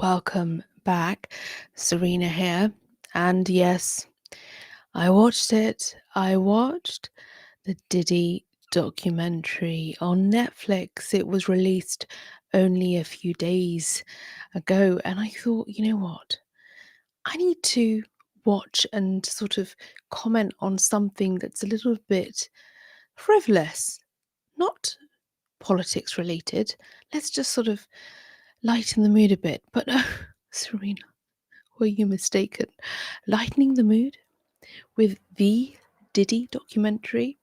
Welcome back. Serena here. And yes, I watched it. I watched the Diddy documentary on Netflix. It was released only a few days ago. And I thought, you know what? I need to watch and sort of comment on something that's a little bit frivolous, not politics related. Let's just sort of lighten the mood a bit. But Serena, were you mistaken? Lightening the mood with the Diddy documentary.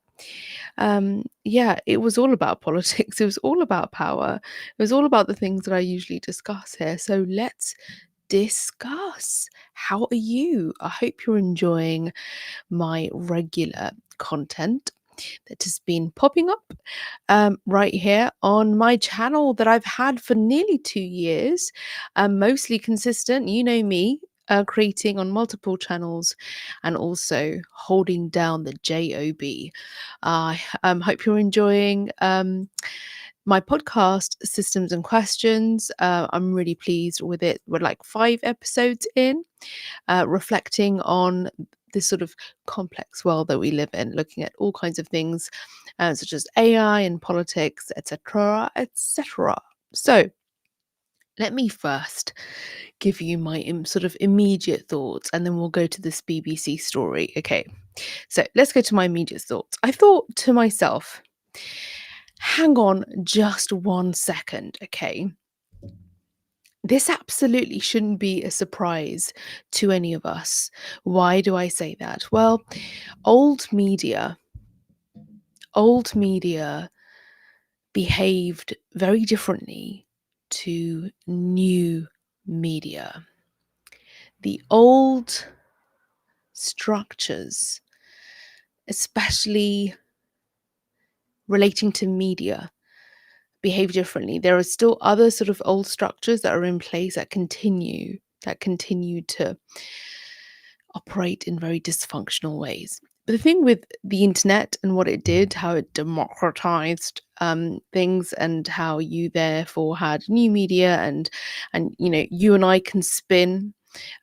Yeah, it was all about politics. It was all about power. It was all about the things that I usually discuss here. So let's discuss. How are you? I hope you're enjoying my regular content that has been popping up right here on my channel that I've had for nearly 2 years. Mostly consistent, you know me, creating on multiple channels and also holding down the JOB. I hope you're enjoying my podcast, Systems and Questions. I'm really pleased with it. We're like 5 episodes in, reflecting on this sort of complex world that we live in, looking at all kinds of things such as AI and politics, etc., etc. So, let me first give you my sort of immediate thoughts, and then we'll go to this BBC story. Okay, so let's go to my immediate thoughts. I thought to myself, hang on just 1 second, okay? This absolutely shouldn't be a surprise to any of us. Why do I say that? Well, old media, old media behaved very differently to new media. The old structures, especially relating to media, behave differently. There are still other sort of old structures that are in place that continue to operate in very dysfunctional ways. But the thing with the internet and what it did, how it democratized things, and how you therefore had new media, and you and I can spin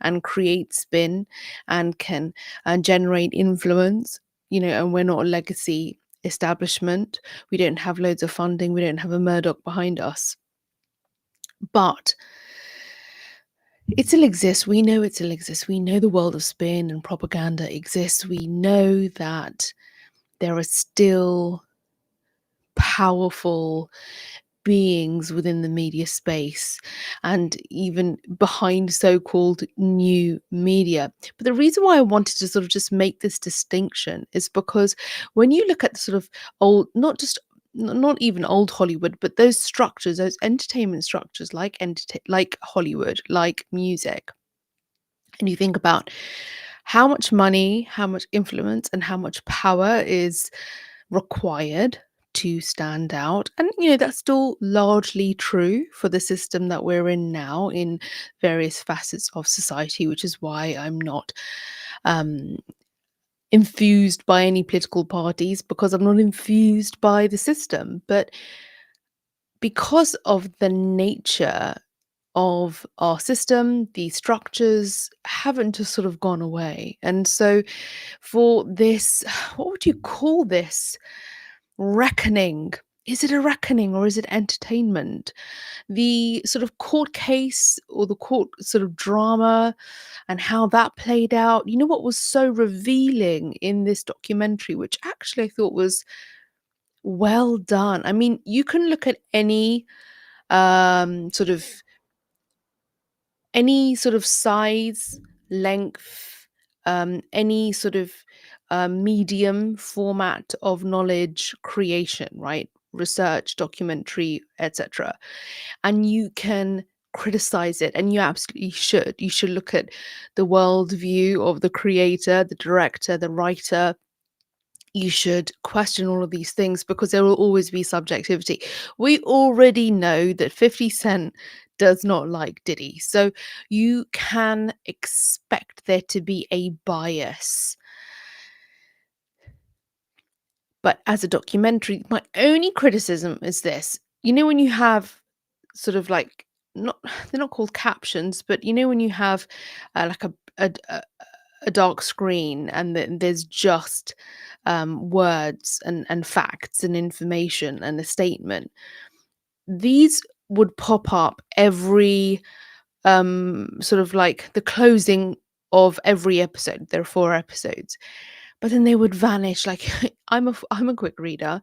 and create spin and can generate influence. And we're not a legacy establishment. We don't have loads of funding. We don't have a Murdoch behind us. But it still exists. We know it still exists. We know the world of spin and propaganda exists. We know that there are still powerful beings within the media space and even behind so-called new media. But the reason why I wanted to sort of just make this distinction is because when you look at the sort of old, not even old Hollywood, but those structures, those entertainment structures like Hollywood, like music, and you think about how much money, how much influence, and how much power is required to stand out. And, that's still largely true for the system that we're in now in various facets of society, which is why I'm not um, infused by any political parties, because I'm not infused by the system. But because of the nature of our system, the structures haven't just sort of gone away. And so, for this, what would you call this? Reckoning. Is it a reckoning or is it entertainment? The sort of court case or the court sort of drama and how that played out. You know what was so revealing in this documentary, which actually I thought was well done. I mean, you can look at sort of any sort of size, length, any sort of medium format of knowledge creation, right? Research, documentary, etc. And you can criticize it, and you absolutely should. You should look at the worldview of the creator, the director, the writer. You should question all of these things because there will always be subjectivity. We already know that 50 Cent does not like Diddy. So you can expect there to be a bias. But as a documentary, my only criticism is this. When you have sort of like not they're not called captions, but you know when you have like a, a a dark screen and then there's just words and facts and information and a statement. These would pop up every sort of like the closing of every episode. There are 4 episodes, but then they would vanish. Like I'm a quick reader,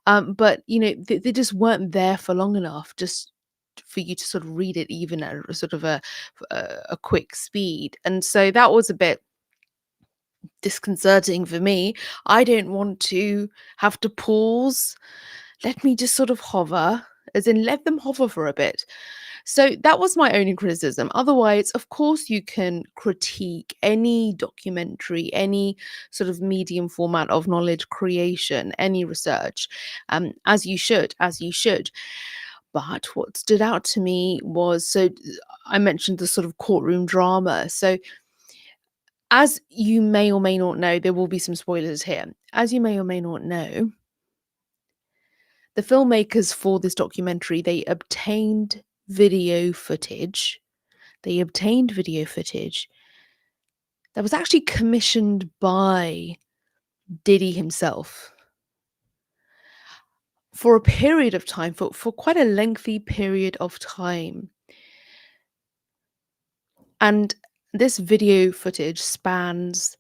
but you know they just weren't there for long enough just for you to sort of read it even at a sort of a quick speed. And so that was a bit disconcerting for me. I don't want to have to pause. Let me just sort of hover, as in let them hover for a bit. So that was my only criticism. Otherwise, of course, you can critique any documentary, any sort of medium format of knowledge creation, any research, as you should, as you should. But what stood out to me was, I mentioned the sort of courtroom drama. So as you may or may not know, there will be some spoilers here. As you may or may not know, the filmmakers for this documentary, they obtained video footage. They obtained video footage that was actually commissioned by Diddy himself for a period of time, for quite a lengthy period of time. And this video footage spans,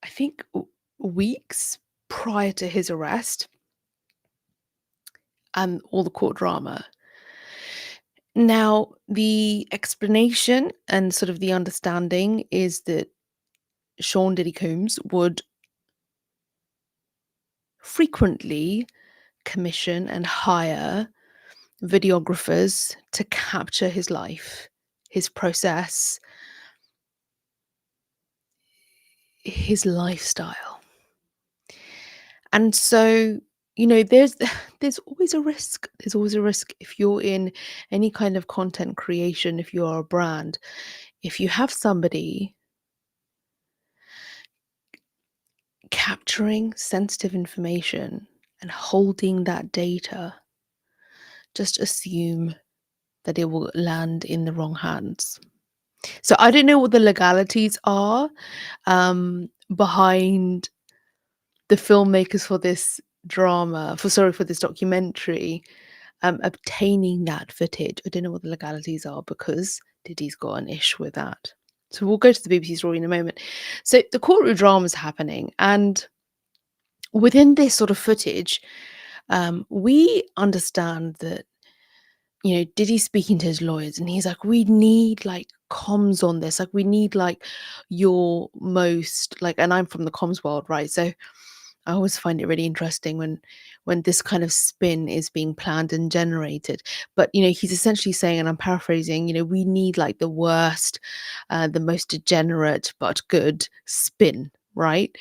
I think, weeks prior to his arrest and all the court drama. Now, the explanation and sort of the understanding is that Sean Diddy Combs would frequently commission and hire videographers to capture his life, his process, his lifestyle. And so, you know, there's always a risk. There's always a risk if you're in any kind of content creation, if you are a brand, if you have somebody capturing sensitive information and holding that data, just assume that it will land in the wrong hands. So I don't know what the legalities are behind the filmmakers for this for this documentary, obtaining that footage. I don't know what the legalities are because Diddy's got an ish with that. So we'll go to the BBC story in a moment. So the courtroom drama is happening, and within this sort of footage, we understand that, you know, Diddy's speaking to his lawyers and he's like, we need like comms on this. Like, we need like your most like, and I'm from the comms world, right? So I always find it really interesting when this kind of spin is being planned and generated. But you know, he's essentially saying, and I'm paraphrasing, you know, we need like the worst, the most degenerate but good spin, right?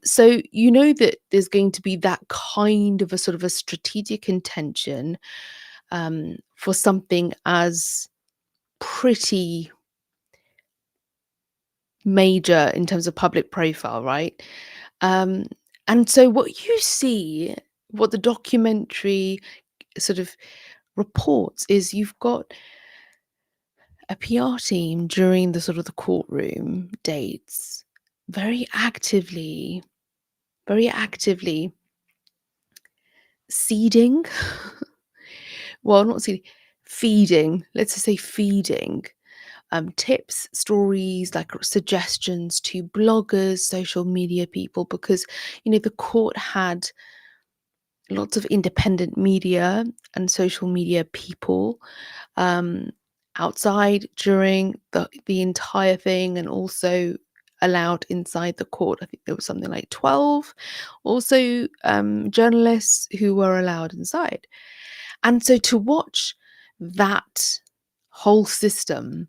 So you know that there's going to be that kind of a sort of a strategic intention for something as pretty major in terms of public profile, right? Um, and so what you see, what the documentary sort of reports is you've got a PR team during the sort of the courtroom dates very actively seeding, well, not seeding, feeding, let's just say feeding tips, stories, like suggestions to bloggers, social media people, because you know the court had lots of independent media and social media people um, outside during the entire thing, and also allowed inside the court. I think there was something like 12 also journalists who were allowed inside. And so to watch that whole system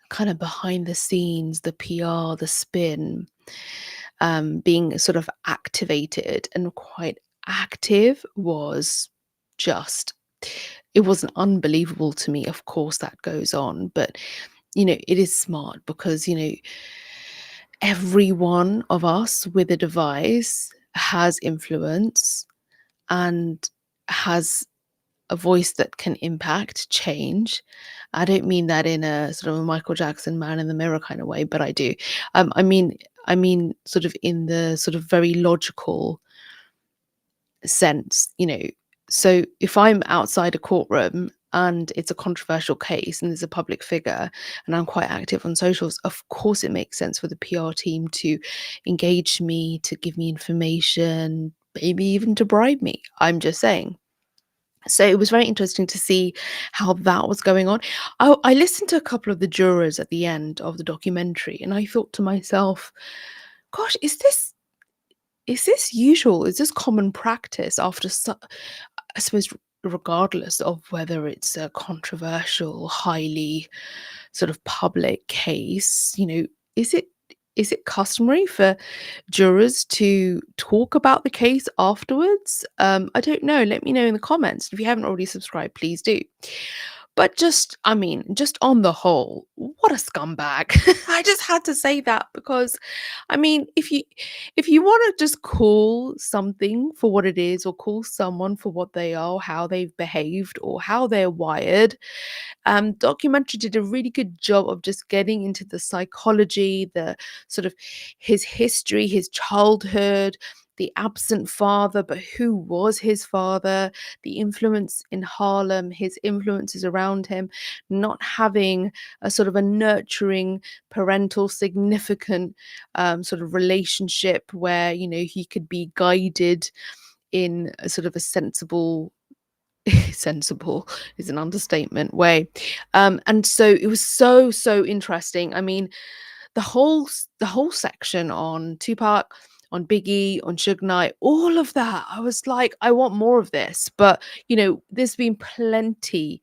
kind of behind the scenes, the PR, the spin, being sort of activated and quite active was just, it wasn't unbelievable to me. Of course, that goes on, but you know, it is smart because, you know, every one of us with a device has influence and has a voice that can impact change. I don't mean that in a sort of a Michael Jackson man in the mirror kind of way, but I do. I mean sort of in the sort of very logical sense, you know. So if I'm outside a courtroom and it's a controversial case and there's a public figure and I'm quite active on socials, of course it makes sense for the PR team to engage me, to give me information, maybe even to bribe me. I'm just saying. So it was very interesting to see how that was going on. I listened to a couple of the jurors at the end of the documentary, and I thought to myself, "Gosh, is this usual? Is this common practice after I suppose regardless of whether it's a controversial, highly sort of public case, is it is it customary for jurors to talk about the case afterwards? I don't know. Let me know in the comments. If you haven't already subscribed, please do. But just on the whole, what a scumbag. I just had to say that because if you want to just call something for what it is or call someone for what they are, how they've behaved or how they're wired, documentary did a really good job of just getting into the psychology, the sort of his history, his childhood, the absent father, but who was his father, the influence in Harlem, his influences around him, not having a sort of a nurturing parental significant sort of relationship where he could be guided in a sort of a sensible sensible is an understatement way. And so it was so interesting. I mean, the whole section on Tupac, on Biggie, on Suge Knight, all of that. I was like, I want more of this. But there's been plenty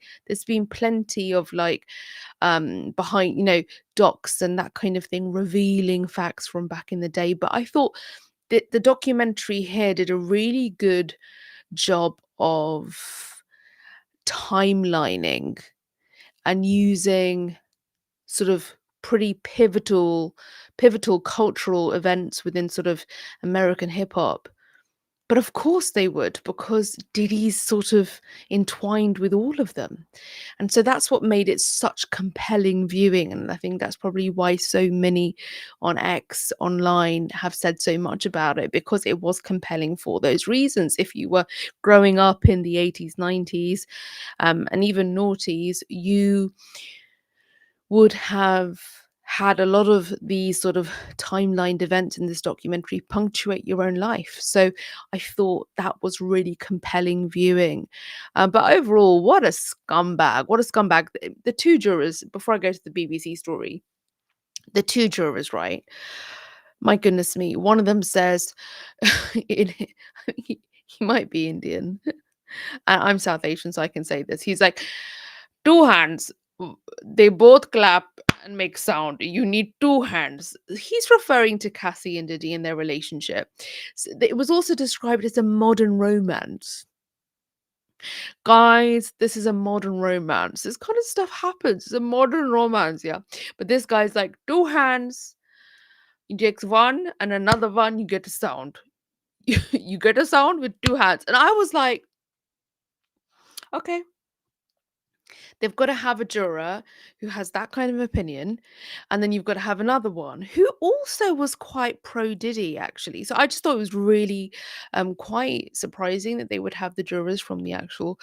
of like behind, docs and that kind of thing, revealing facts from back in the day. But I thought that the documentary here did a really good job of timelining and using sort of pretty pivotal cultural events within sort of American hip hop. But of course they would, because Diddy's sort of entwined with all of them. And so that's what made it such compelling viewing. And I think that's probably why so many on X online have said so much about it, because it was compelling for those reasons. If you were growing up in the 80s, 90s, and even noughties, you would have had a lot of these sort of timelined events in this documentary punctuate your own life. So I thought that was really compelling viewing. But overall, what a scumbag. What a scumbag. The two jurors, before I go to the BBC story, the two jurors, right? My goodness me. One of them says, in, he might be Indian. I'm South Asian, so I can say this. He's like, two hands. They both clap and make sound. You need two hands. He's referring to Cassie and Diddy and their relationship. It was also described as a modern romance. Guys, this is a modern romance. This kind of stuff happens. It's a modern romance, yeah. But this guy's like, two hands. He takes one and another one, you get a sound. You get a sound with two hands. And I was like, okay, they've got to have a juror who has that kind of opinion. And then you've got to have another one who also was quite pro Diddy, actually. So I just thought it was really quite surprising that they would have the jurors from the actual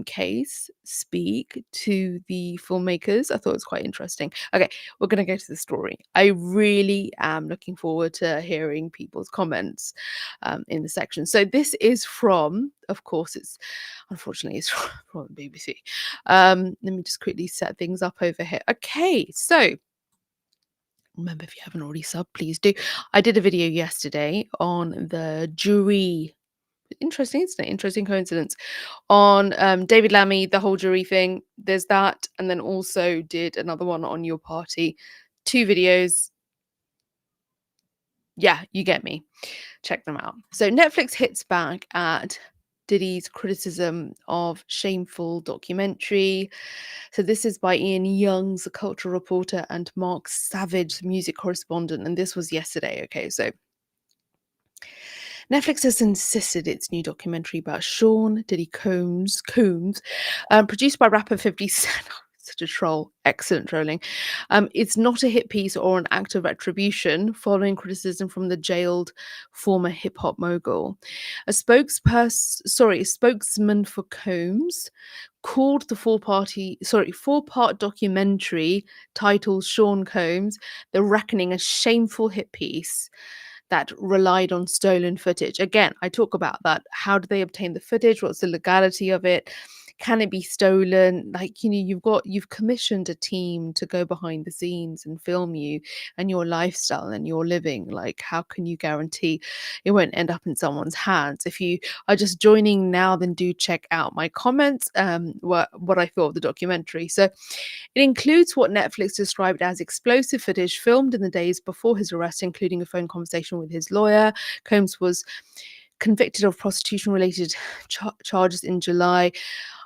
case speak to the filmmakers. I thought it was quite interesting. Okay, we're going to go to the story. I really am looking forward to hearing people's comments in the section. So this is from, of course, unfortunately, it's from the BBC. Let me just quickly set things up over here. Okay, so remember, if you haven't already subbed, please do. I did a video yesterday on the jury. Interesting, isn't it? Interesting coincidence. On David Lammy, the whole jury thing. There's that. And then also did another one on your party. Two videos. Yeah, you get me. Check them out. So Netflix hits back at Diddy's criticism of shameful documentary. So this is by Ian Youngs, a cultural reporter, and Mark Savage, the music correspondent. And this was yesterday. Okay, so Netflix has insisted its new documentary about Sean Diddy Combs, produced by rapper 50 Cent. Such a troll. Excellent trolling. It's not a hit piece or an act of retribution following criticism from the jailed former hip hop mogul. A spokesman for Combs called the four-part documentary titled Sean Combs, The Reckoning, a shameful hit piece that relied on stolen footage. Again, I talk about that. How do they obtain the footage? What's the legality of it? Can it be stolen? Like, you've commissioned a team to go behind the scenes and film you and your lifestyle and your living. Like, how can you guarantee it won't end up in someone's hands? If you are just joining now, then do check out my comments, what I thought of the documentary. So it includes what Netflix described as explosive footage filmed in the days before his arrest, including a phone conversation with his lawyer. Combs was convicted of prostitution-related charges in July.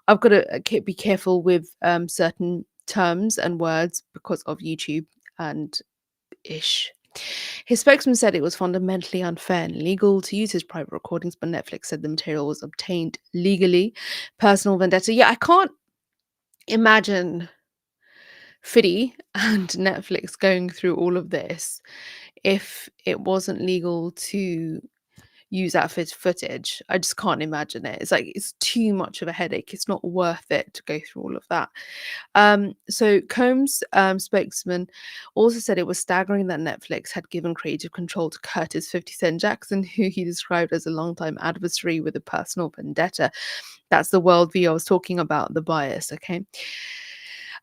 I've got to be careful with certain terms and words because of YouTube and ish. His spokesman said it was fundamentally unfair and illegal to use his private recordings, but Netflix said the material was obtained legally. Personal vendetta. Yeah, I can't imagine Fiddy and Netflix going through all of this if it wasn't legal to use that footage. I just can't imagine it. It's like it's too much of a headache. It's not worth it to go through all of that. So Combs' spokesman also said it was staggering that Netflix had given creative control to Curtis 50 Cent Jackson, who he described as a longtime adversary with a personal vendetta. That's the worldview I was talking about, the bias, okay?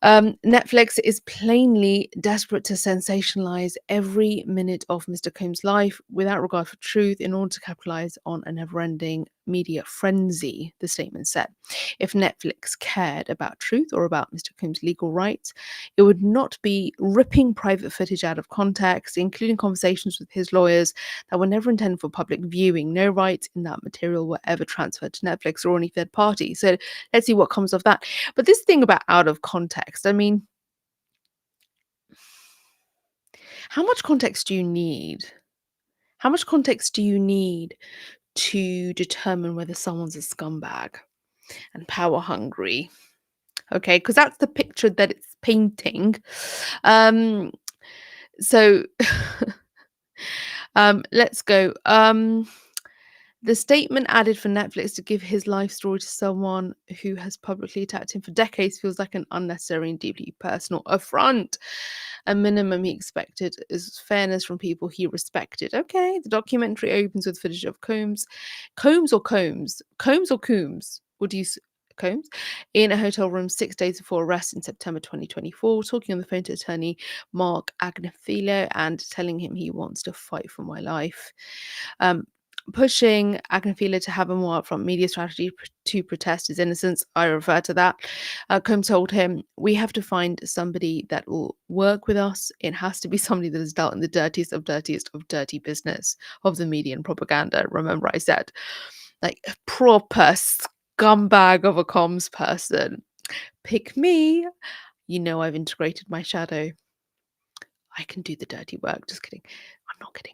Netflix is plainly desperate to sensationalize every minute of Mr. Combs' life without regard for truth in order to capitalize on a never-ending media frenzy, the statement said. If Netflix cared about truth or about Mr. Combs' legal rights, it would not be ripping private footage out of context, including conversations with his lawyers that were never intended for public viewing. No rights in that material were ever transferred to Netflix or any third party. So let's see what comes of that. But this thing about out of context, I mean, how much context do you need? How much context do you need to determine whether someone's a scumbag and power hungry? Okay, because that's the picture that it's painting. So let's go. The statement added for Netflix to give his life story to someone who has publicly attacked him for decades feels like an unnecessary and deeply personal affront. A minimum he expected is fairness from people he respected. Okay, the documentary opens with footage of Combs. Combs or Combs? Combs or Coombs? Would you Combs in a hotel room 6 days before arrest in September 2024, talking on the phone to attorney Mark Agnafilo and telling him he wants to fight for my life. Pushing Agnafilo to have a more upfront media strategy to protest his innocence. I refer to that. Combs told him, "We have to find somebody that will work with us. It has to be somebody that has dealt in the dirtiest of dirty business of the media and propaganda." Remember, I said, like a proper scumbag of a comms person. Pick me. You know, I've integrated my shadow. I can do the dirty work. Just kidding. I'm not kidding.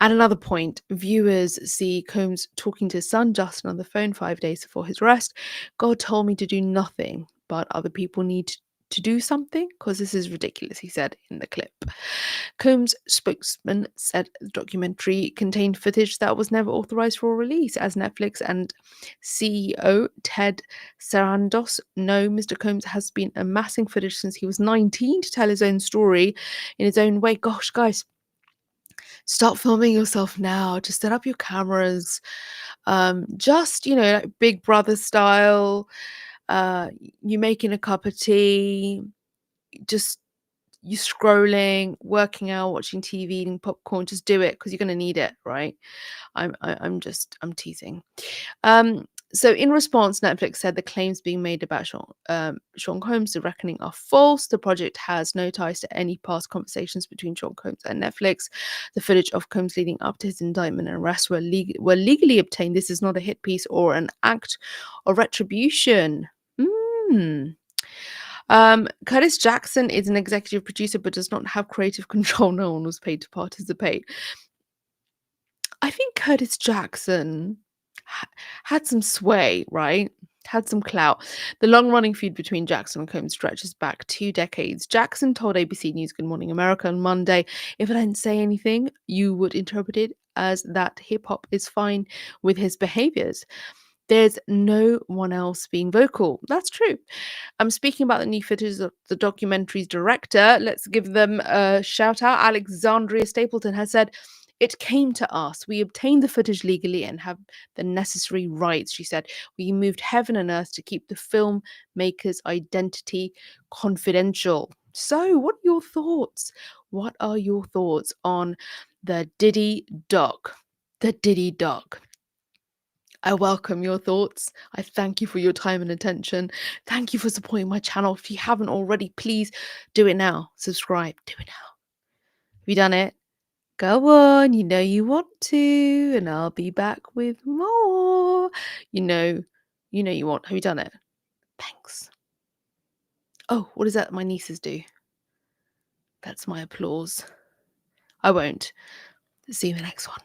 At another point, viewers see Combs talking to his son Justin on the phone 5 days before his arrest. God told me to do nothing, but other people need to do something because this is ridiculous, he said in the clip. Combs' spokesman said the documentary contained footage that was never authorized for release, as Netflix and CEO Ted Sarandos know Mr. Combs has been amassing footage since he was 19 to tell his own story in his own way. Gosh, guys, stop filming yourself now. Just set up your cameras. Just, like Big Brother style. You making a cup of tea. Just you scrolling, working out, watching TV, eating popcorn. Just do it because you're gonna need it, right? I'm teasing. So in response, Netflix said the claims being made about Sean Combs, The Reckoning, are false. The project has no ties to any past conversations between Sean Combs and Netflix. The footage of Combs leading up to his indictment and arrest were legally obtained. This is not a hit piece or an act of retribution. Curtis Jackson is an executive producer but does not have creative control. No one was paid to participate. I think Curtis Jackson ha had some sway, right? Had some clout. The long-running feud between Jackson and Combs stretches back 2 decades. Jackson told ABC News Good Morning America on Monday, "If I didn't say anything, you would interpret it as that hip hop is fine with his behaviors. There's no one else being vocal." That's true. I'm speaking about the new footage of the documentary's director. Let's give them a shout out. Alexandria Stapleton has said, "It came to us. We obtained the footage legally and have the necessary rights." She said, "We moved heaven and earth to keep the filmmaker's identity confidential." So, what are your thoughts? What are your thoughts on the Diddy doc? The Diddy doc. I welcome your thoughts. I thank you for your time and attention. Thank you for supporting my channel. If you haven't already, please do it now. Subscribe. Do it now. Have you done it? Go on. You know you want to, and I'll be back with more. You know, you want. Have you done it? Thanks. Oh, what is that my nieces do? That's my applause. I won't. See you in the next one.